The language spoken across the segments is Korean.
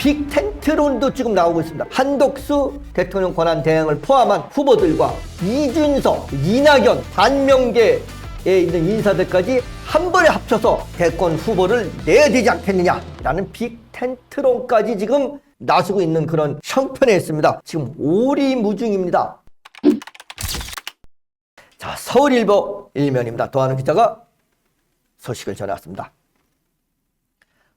빅텐트론도 지금 나오고 있습니다. 한덕수 대통령 권한 대행을 포함한 후보들과 이준석, 이낙연, 반명계에 있는 인사들까지 한 번에 합쳐서 대권 후보를 내야 되지 않겠느냐라는 빅텐트론까지 지금 나서고 있는 그런 형편에 있습니다. 지금 오리무중입니다. 자, 서울일보 일면입니다. 도하는 기자가 소식을 전해왔습니다.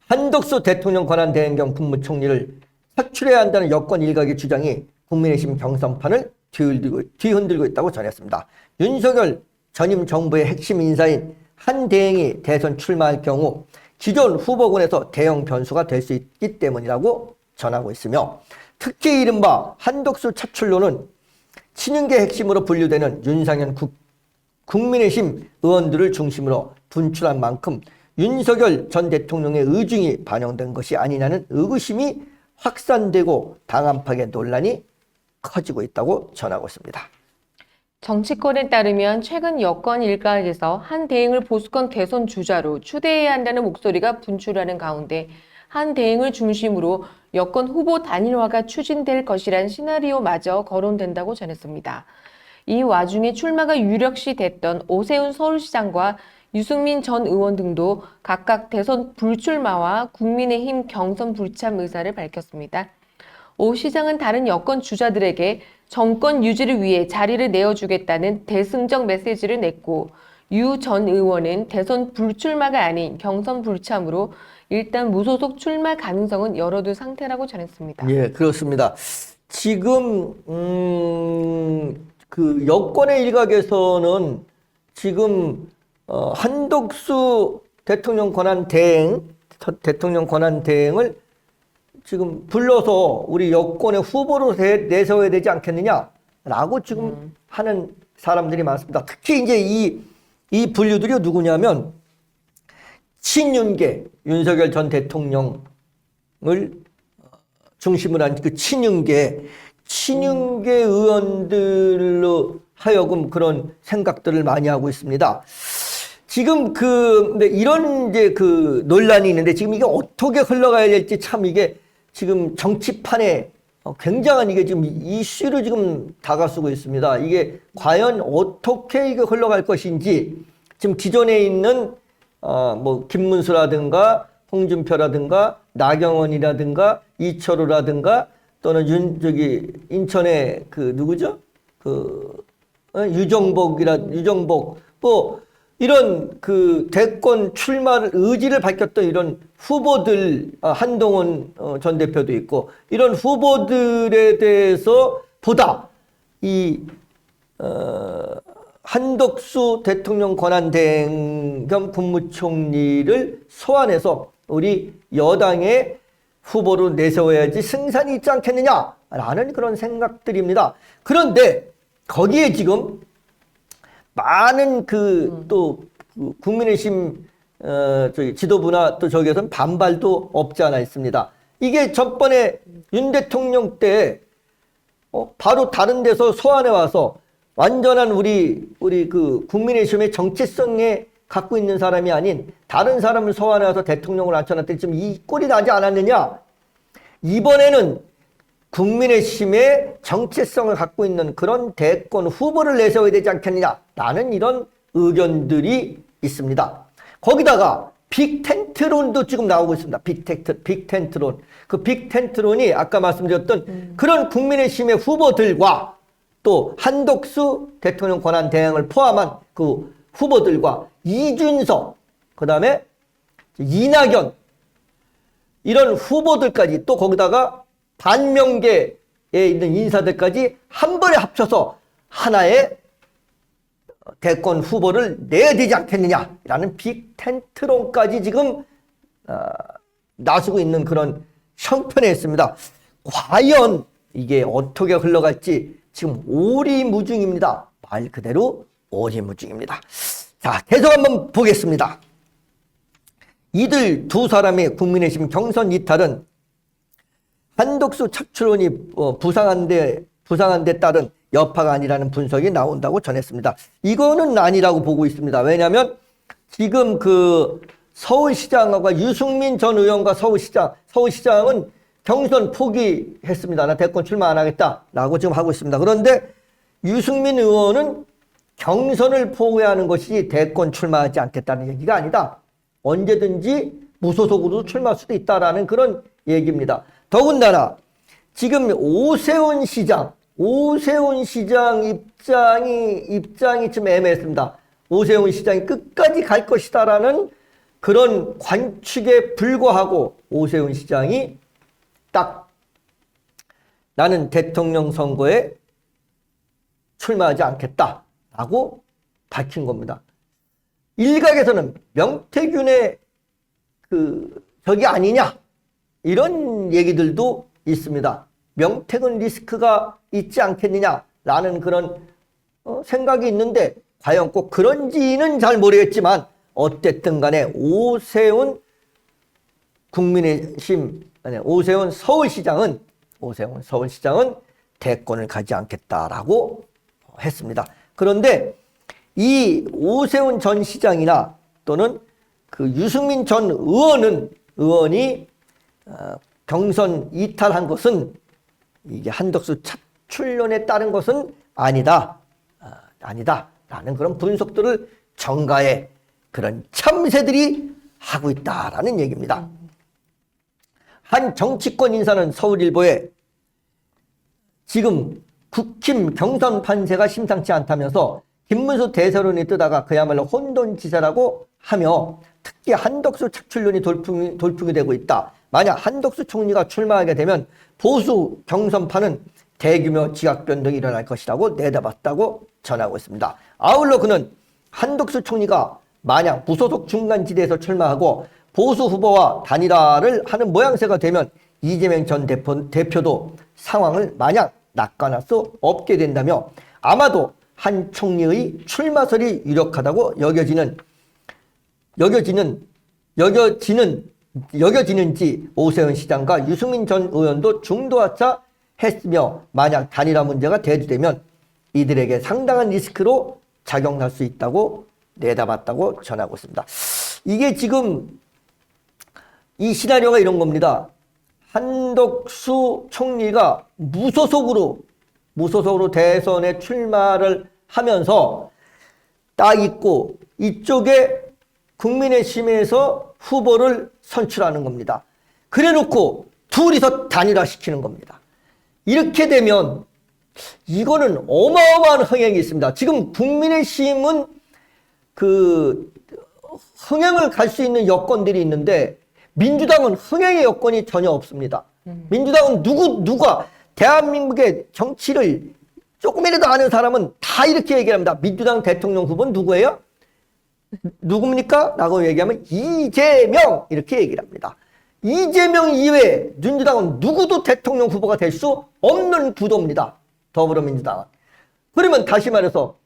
한덕수 대통령 권한 대행 겸 국무총리를 사출해야 한다는 여권 일각의 주장이 국민의힘 경선판을 뒤흔들고 있다고 전했습니다. 윤석열 전임 정부의 핵심 인사인 한 대행이 대선 출마할 경우 기존 후보군에서 대형 변수가 될 수 있기 때문이라고 전하고 있으며, 특히 이른바 한덕수 차출론은 친윤계 핵심으로 분류되는 윤상현 국민의힘 의원들을 중심으로 분출한 만큼 윤석열 전 대통령의 의중이 반영된 것이 아니냐는 의구심이 확산되고 당 안팎의 논란이 커지고 있다고 전하고 있습니다. 정치권에 따르면 최근 여권 일각에서 한 대행을 보수권 대선 주자로 추대해야 한다는 목소리가 분출하는 가운데 한 대행을 중심으로 여권 후보 단일화가 추진될 것이란 시나리오마저 거론된다고 전했습니다. 이 와중에 출마가 유력시 됐던 오세훈 서울시장과 유승민 전 의원 등도 각각 대선 불출마와 국민의힘 경선 불참 의사를 밝혔습니다. 오 시장은 다른 여권 주자들에게 정권 유지를 위해 자리를 내어주겠다는 대승적 메시지를 냈고, 유 전 의원은 대선 불출마가 아닌 경선 불참으로 일단 무소속 출마 가능성은 열어둔 상태라고 전했습니다. 예, 그렇습니다. 지금 그 여권의 일각에서는 지금 한덕수 대통령 권한 대행을 지금 불러서 우리 여권의 후보로 내세워야 되지 않겠느냐라고 지금 하는 사람들이 많습니다. 특히 이제 이 분류들이 누구냐면 친윤계, 윤석열 전 대통령을 중심으로 한 그 친윤계 의원들로 하여금 그런 생각들을 많이 하고 있습니다. 지금 이런 이제 그 논란이 있는데, 지금 이게 어떻게 흘러가야 될지 참 이게 지금 정치판에 굉장한 이게 지금 이슈를 지금 다가서고 있습니다. 이게 과연 어떻게 이게 흘러갈 것인지, 지금 기존에 있는 뭐 김문수라든가 홍준표라든가 나경원이라든가 이철우라든가 또는 인천의 그 누구죠? 유정복 뭐 이런 그 대권 출마 의지를 밝혔던 이런 후보들, 한동훈 전 대표도 있고, 이런 후보들에 대해서 보다 한덕수 대통령 권한 대행 겸 국무총리를 소환해서 우리 여당의 후보로 내세워야지 승산이 있지 않겠느냐라는 그런 생각들입니다. 그런데 거기에 지금 많은 또 국민의힘 지도부나 또 저기에서는 반발도 없지 않아 있습니다. 이게 전번에 윤 대통령 때 바로 다른 데서 소환해 와서 완전한 우리 그 국민의힘의 정체성에 갖고 있는 사람이 아닌 다른 사람을 소환해 와서 대통령을 앉혀놨더니 지금 이 꼴이 나지 않았느냐. 이번에는 국민의힘의 정체성을 갖고 있는 그런 대권 후보를 내세워야 되지 않겠느냐라는 이런 의견들이 있습니다. 거기다가 빅텐트론도 지금 나오고 있습니다. 빅텐트론. 그 빅텐트론이 아까 말씀드렸던 그런 국민의힘의 후보들과 또 한덕수 대통령 권한 대행을 포함한 그 후보들과 이준석, 그 다음에 이낙연, 이런 후보들까지, 또 거기다가 반명계에 있는 인사들까지 한 번에 합쳐서 하나의 대권 후보를 내야 되지 않겠느냐라는 빅텐트론까지 지금 나서고 있는 그런 형편에 있습니다. 과연 이게 어떻게 흘러갈지 지금 오리무중입니다. 말 그대로 오리무중입니다. 자, 계속 한번 보겠습니다. 이들 두 사람의 국민의힘 경선 이탈은 한덕수 차출론이 부상한 데 따른 여파가 아니라는 분석이 나온다고 전했습니다. 이거는 아니라고 보고 있습니다. 왜냐하면 지금 그 서울시장과 유승민 전 의원과 서울시장은 경선 포기했습니다. 나 대권 출마 안 하겠다라고 지금 하고 있습니다. 그런데 유승민 의원은 경선을 포기하는 것이 대권 출마하지 않겠다는 얘기가 아니다. 언제든지 무소속으로 출마할 수도 있다라는 그런 얘기입니다. 더군다나 지금 오세훈 시장 입장이 좀 애매했습니다. 오세훈 시장이 끝까지 갈 것이다라는 그런 관측에 불과하고 오세훈 시장이 딱 나는 대통령 선거에 출마하지 않겠다라고 밝힌 겁니다. 일각에서는 명태균의 적이 아니냐 이런 얘기들도 있습니다. 명태균 리스크가 있지 않겠느냐라는 그런 생각이 있는데 과연 꼭 그런지는 잘 모르겠지만 어쨌든 간에 오세훈 서울시장은 대권을 가지 않겠다라고 했습니다. 그런데 이 오세훈 전 시장이나 또는 그 유승민 전 의원이 경선 이탈한 것은 이게 한덕수 차출론에 따른 것은 아니다라는 그런 분석들을 정가에 그런 참새들이 하고 있다라는 얘기입니다. 한 정치권 인사는 서울일보에 지금 국힘 경선 판세가 심상치 않다면서 김문수 대세론이 뜨다가 그야말로 혼돈지사라고 하며 특히 한덕수 차출론이 돌풍이 되고 있다. 만약 한덕수 총리가 출마하게 되면 보수 경선판은 대규모 지각 변동이 일어날 것이라고 내다봤다고 전하고 있습니다. 아울러 그는 한덕수 총리가 만약 무소속 중간지대에서 출마하고 보수 후보와 단일화를 하는 모양새가 되면 이재명 전 대표도 상황을 마냥 낙관할 수 없게 된다며 아마도 한 총리의 출마설이 유력하다고 여겨지는지 오세훈 시장과 유승민 전 의원도 중도하차 했으며 만약 단일화 문제가 대두되면 이들에게 상당한 리스크로 작용할 수 있다고 내다봤다고 전하고 있습니다. 이게 지금 이 시나리오가 이런 겁니다. 한덕수 총리가 무소속으로 대선에 출마를 하면서 딱 있고 이쪽에 국민의힘에서 후보를 선출하는 겁니다. 그래놓고 둘이서 단일화시키는 겁니다. 이렇게 되면 이거는 어마어마한 흥행이 있습니다. 지금 국민의힘은 흥행을 갈 수 있는 여건들이 있는데 민주당은 흥행의 여건이 전혀 없습니다. 민주당은 누가 대한민국의 정치를 조금이라도 아는 사람은 다 이렇게 얘기합니다. 민주당 대통령 후보는 누구예요? 누굽니까? 라고 얘기하면 이재명 이렇게 얘기를 합니다. 이재명 이외에 민주당은 누구도 대통령 후보가 될 수 없는 구도입니다. 더불어민주당은. 그러면 다시 말해서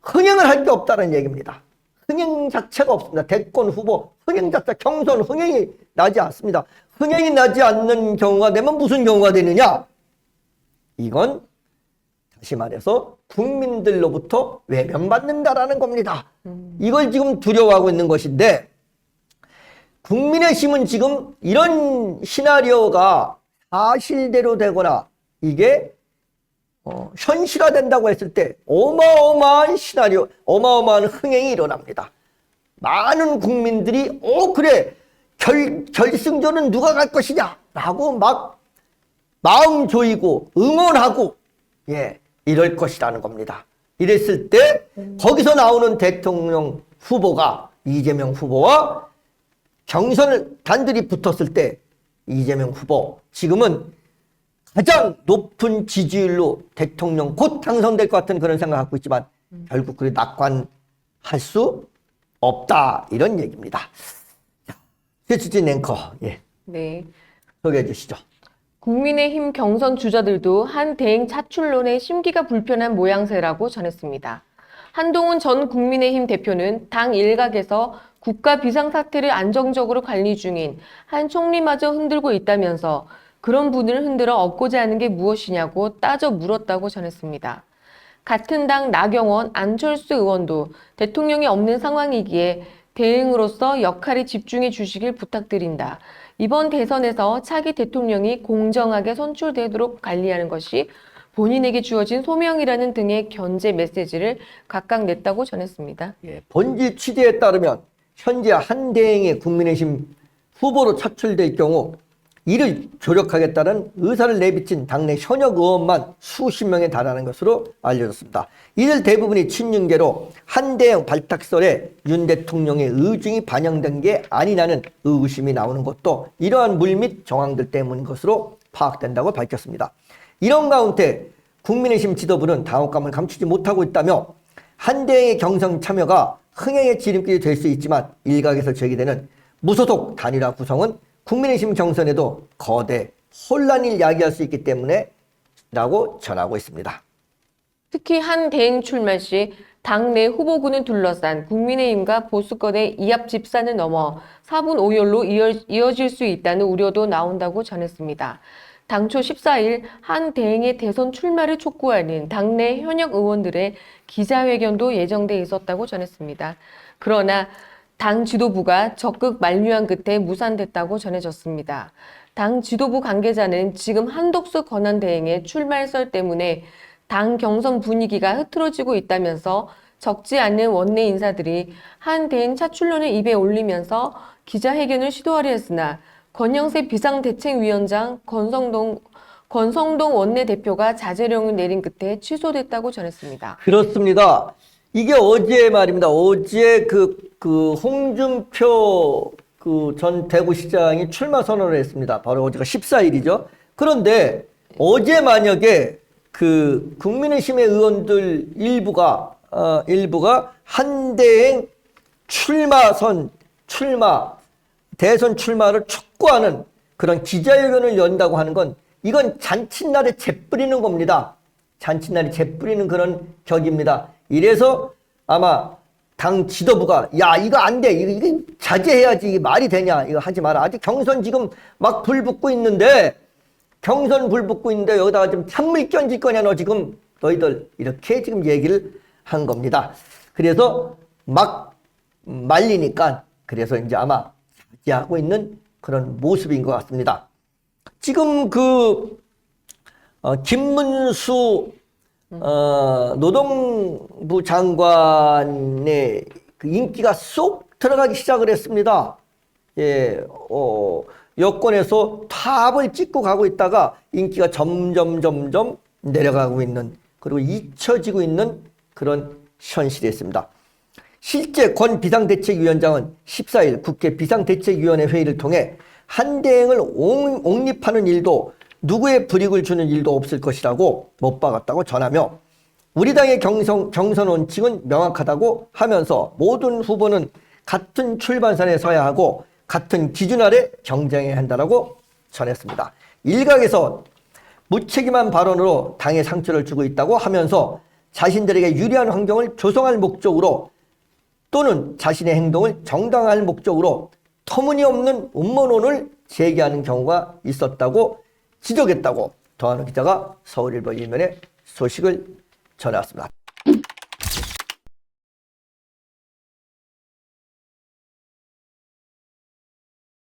흥행을 할 게 없다는 얘기입니다. 흥행 자체가 없습니다. 대권 후보 흥행 자체 경선 흥행이 나지 않습니다. 흥행이 나지 않는 경우가 되면 무슨 경우가 되느냐? 이건 다시 말해서 국민들로부터 외면받는다라는 겁니다. 이걸 지금 두려워하고 있는 것인데 국민의힘은 지금 이런 시나리오가 사실대로 되거나 이게 현실화된다고 했을 때 어마어마한 시나리오, 어마어마한 흥행이 일어납니다. 많은 국민들이 그래 결승전은 누가 갈 것이냐 라고 막 마음 조이고 응원하고 이럴 것이라는 겁니다. 이랬을 때 거기서 나오는 대통령 후보가 이재명 후보와 경선을 단둘이 붙었을 때 이재명 후보 지금은 가장 높은 지지율로 대통령 곧 당선될 것 같은 그런 생각을 갖고 있지만 결국 그게 낙관할 수 없다 이런 얘기입니다. 최수진 앵커 네. 소개해 주시죠. 국민의힘 경선 주자들도 한 대행 차출론에 심기가 불편한 모양새라고 전했습니다. 한동훈 전 국민의힘 대표는 당 일각에서 국가 비상사태를 안정적으로 관리 중인 한 총리마저 흔들고 있다면서 그런 분을 흔들어 얻고자 하는 게 무엇이냐고 따져 물었다고 전했습니다. 같은 당 나경원, 안철수 의원도 대통령이 없는 상황이기에 대응으로서 역할에 집중해 주시길 부탁드린다. 이번 대선에서 차기 대통령이 공정하게 선출되도록 관리하는 것이 본인에게 주어진 소명이라는 등의 견제 메시지를 각각 냈다고 전했습니다. 본지 취재에 따르면 현재 한 대행이 국민의힘 후보로 차출될 경우 이를 조력하겠다는 의사를 내비친 당내 현역 의원만 수십 명에 달하는 것으로 알려졌습니다. 이들 대부분이 친윤계로 한 대행 발탁설에 윤 대통령의 의중이 반영된 게 아니냐는 의구심이 나오는 것도 이러한 물밑 정황들 때문인 것으로 파악된다고 밝혔습니다. 이런 가운데 국민의힘 지도부는 당혹감을 감추지 못하고 있다며 한 대행의 경선 참여가 흥행의 지름길이 될 수 있지만 일각에서 제기되는 무소속 단일화 구성은 국민의힘 경선에도 거대 혼란을 야기할 수 있기 때문에 라고 전하고 있습니다. 특히 한 대행 출마 시 당내 후보군을 둘러싼 국민의힘과 보수권의 이합 집산을 넘어 4분 5열로 이어질 수 있다는 우려도 나온다고 전했습니다. 당초 14일 한 대행의 대선 출마를 촉구하는 당내 현역 의원들의 기자회견도 예정돼 있었다고 전했습니다. 그러나 당 지도부가 적극 만류한 끝에 무산됐다고 전해졌습니다. 당 지도부 관계자는 지금 한덕수 권한대행의 출마설 때문에 당 경선 분위기가 흐트러지고 있다면서 적지 않은 원내 인사들이 한 대행 차출론을 입에 올리면서 기자회견을 시도하려 했으나 권영세 비상대책위원장, 권성동 원내대표가 자제령을 내린 끝에 취소됐다고 전했습니다. 그렇습니다. 이게 어제 말입니다. 어제 홍준표 전 대구시장이 출마 선언을 했습니다. 바로 어제가 14일이죠. 그런데 어제 만약에 국민의힘의 의원들 일부가 한대행 대선 출마를 촉구하는 그런 기자회견을 연다고 하는 건 이건 잔칫날에 재뿌리는 겁니다. 잔칫날에 재뿌리는 그런 격입니다. 이래서 아마 당 지도부가 야 이거 안 돼. 이거 자제해야지. 이게 말이 되냐. 이거 하지 마라. 아직 경선 지금 막 불 붙고 있는데 여기다가 지금 찬물 끼얹을 거냐 너 지금 너희들 이렇게 지금 얘기를 한 겁니다. 그래서 막 말리니까 그래서 이제 아마 자제하고 있는 그런 모습인 것 같습니다. 지금 김문수 노동부 장관의 인기가 쏙 들어가기 시작을 했습니다. 여권에서 탑을 찍고 가고 있다가 인기가 점점 내려가고 있는 그리고 잊혀지고 있는 그런 현실이 있습니다. 실제 권 비상대책위원장은 14일 국회 비상대책위원회 회의를 통해 한대행을 옹립하는 일도 누구의 불이익을 주는 일도 없을 것이라고 못 박았다고 전하며 우리 당의 경선 원칙은 명확하다고 하면서 모든 후보는 같은 출발선에 서야 하고 같은 기준 아래 경쟁해야 한다고 전했습니다. 일각에서 무책임한 발언으로 당에 상처를 주고 있다고 하면서 자신들에게 유리한 환경을 조성할 목적으로 또는 자신의 행동을 정당화할 목적으로 터무니없는 음모론을 제기하는 경우가 있었다고 지적했다고 더한우 기자가 서울일보 일면에 소식을 전해왔습니다.